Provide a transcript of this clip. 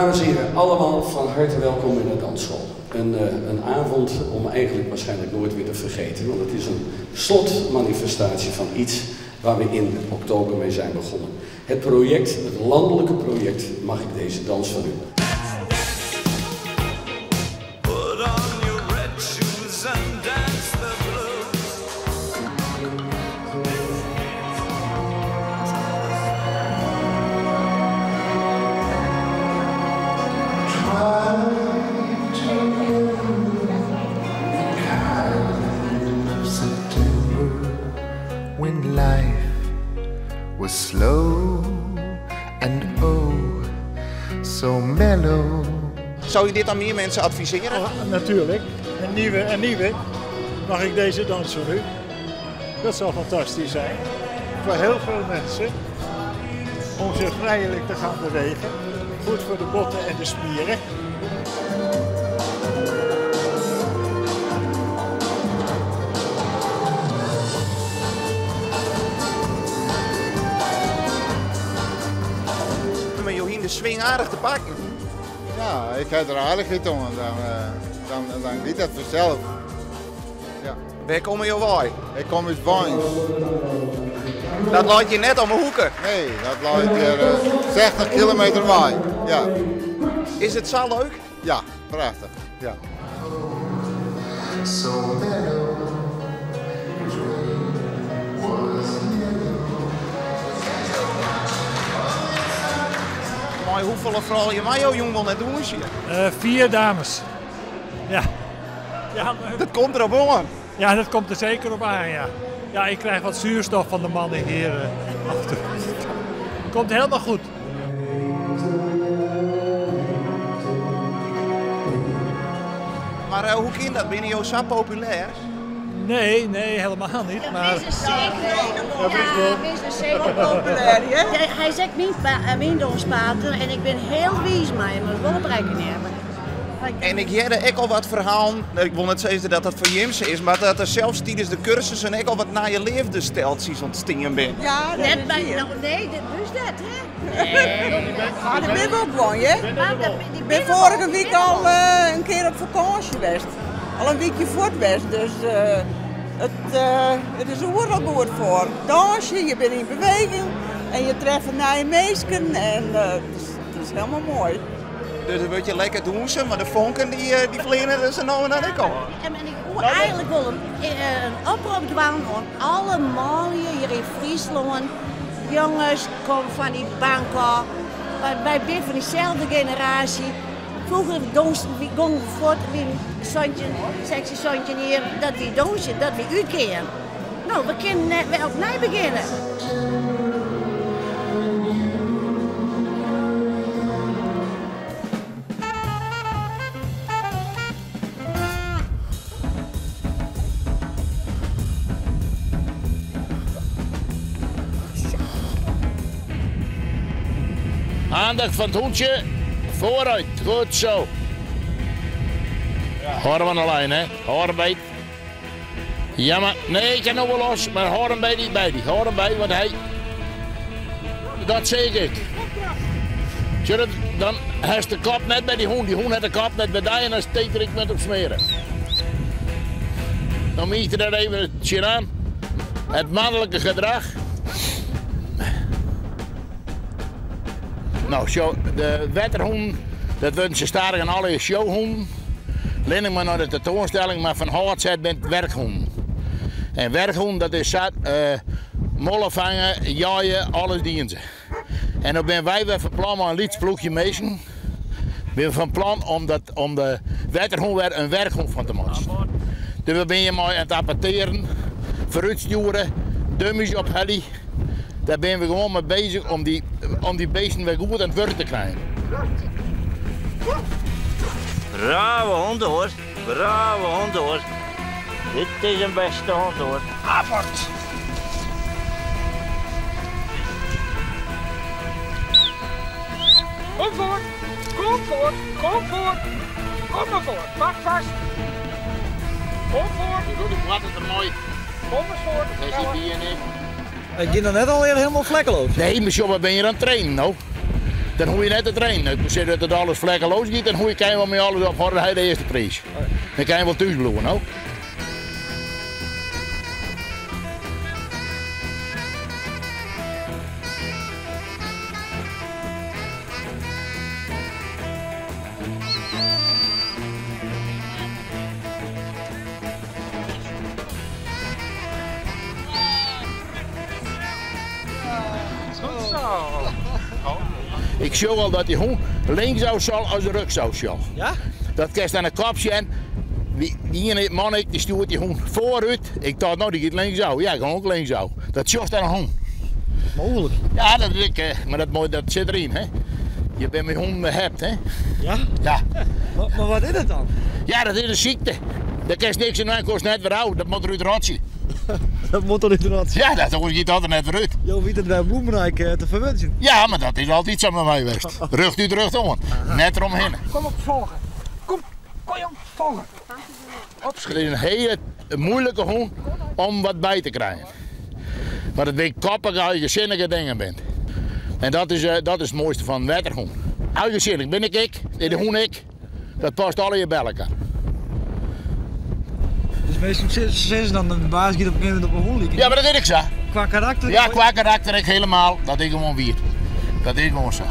Dames en heren, allemaal van harte welkom in de dansschool. Een avond om eigenlijk waarschijnlijk nooit weer te vergeten, want het is een slotmanifestatie van iets waar we in oktober mee zijn begonnen. Het project, het landelijke project, Mag ik deze dans van u? When life was slow and oh so mellow. Zou je dit aan meer mensen adviseren? Oh, natuurlijk. Een nieuwe. Mag ik deze dans voor u? Dat zou fantastisch zijn. Voor heel veel mensen. Om zich vrijelijk te gaan bewegen. Goed voor de botten en de spieren. Maar Johien, de swing aardig te pakken. Ja, ik heb er aardig in doen, dan gaat dat vanzelf. Ja. Waar komen je waai? Ik kom uit Bains. Dat laat je net om mijn hoeken. Nee, dat laat hier 60 kilometer waai. Ja. Is het zo leuk? Ja, prachtig. Ja. So mellow. Maar hoeveel vrouwen je mij, jong, wil net doen? 4 dames. Ja. Ja, Dat komt erop aan. ja, dat komt er zeker op aan, ja. Ja, ik krijg wat zuurstof van de mannen hier. Af en toe. Komt helemaal goed. Maar hoe kind dat? Ben je zo populair? Nee, helemaal niet. Maar is zeker populair, hè? Hij zegt mijn donspater en ik ben heel wies maar je moet wel opreiken nemen. En ik jette ook al wat verhalen, ik wil net zeggen dat dat voor Jimse is, maar dat er zelfs tijdens de cursus en ook al wat naar je leefstijltjes ontstaan ben. Ja, net bij, nee, dus dat, hè? Nee. Maar daar ben ik ook gewoon, hè? Ik ben vorige week al een keer op vakantie geweest. Al een weekje voort geweest, dus het is er wel goed voor. Dansen, je bent in beweging en je treft naar mensen en het is helemaal mooi. Dus dan word je lekker doen, maar de vonken die vliegen er zo nou en dan ook al. En ik wil eigenlijk wel een oproep doen aan alle mannen hier in Friesland. Jongens, kom van die banken. Wij zijn van diezelfde generatie. Vroeger gingen we voort met een sexy zoontje hier, dat we dansen, dat we uitkeren. Nou, we kunnen net weer opnieuw beginnen. Aandacht van het hoedje, vooruit, goed zo. Horen we alleen, hè? Horen bij. Ja, maar nee, ik kan nog wel los, maar hoor hem bij die. Hoor hem bij, want hij. Dat zeg ik. Dan heeft de kop net bij die hoen heeft de kop net bij die en dan steekt er ik met op smeren. Dan moet je er even het aan. Het mannelijke gedrag. Nou, show, de wetterhoen, dat worden ze staren aan alle showhoen. Alleen maar naar de tentoonstelling, maar van hout zet bent werkhoen. En werkhoen, dat is zat, mollen vangen, jaaien, alles dienen ze. En dan ben wij weer van plan om een liedsploegje meesten. We van plan om de wetterhoen weer een werkhoen van te maken. Dus we ben je maar aan het apporteren, vooruitsturen, dummies op heli. Daar zijn we gewoon mee bezig om die beesten weer goed aan het werk te krijgen. Bravo hond hoor, bravo hond hoor. Dit is een beste hond hoor. Apart! Kom voor, kom voor, kom voor. Kom maar voor, pak vast. Kom voor. Je doet het wat het er mooi. Kom eens voor. Dat is die bier in. Ik ging er net alweer helemaal vlekkeloos. Nee, maar wat ben je aan het trainen nou? dan hoef je net te trainen. Als je dat alles vlekkeloos gaat, dan hoef je wel met alles op, hoor, hij de eerste prijs. Dan kan je wel thuis blijven ook. Ik zie wel dat die hond linksaf zal als de rugzaf zal. Ja? Dat krijgt aan een kopje en die ene man die stuurt die hond vooruit. Ik dacht nou die gaat linksaf. Ja, ik ga ook linksaf. Dat zocht aan een hond. Mogelijk. Ja, dat is ik, maar dat zit erin, hè. Je bent met honden hebt, hè. Ja? Ja. Maar wat is het dan? Ja, dat is een ziekte. Daar kan je niks aan, kost net weer oud. Dat moet er uit de rotje. Dat moet er inderdaad. Ja, dat hoor je er net weer uit. Jo, weet het bij Bloemenrijk te verwensen. Ja, maar dat is altijd zo met mij geweest. Rug uit rug om. Net eromheen. Kom op, volgen. Kom jong, volgen. Het is een hele moeilijke hond om wat bij te krijgen. Maar het weet koppig als je gezinnige dingen bent. En dat is het mooiste van een wetterhond. Uitgezinnig ben ik, de hond ik. Dat past alle je bij elkaar. Dus meestal sinds dan de baas gaat op een gegeven moment op een hond liggen. Ja, maar dat is ik zo. Qua karakter? Ja, qua karakter ik helemaal. Dat is gewoon weer. Dat is gewoon zo.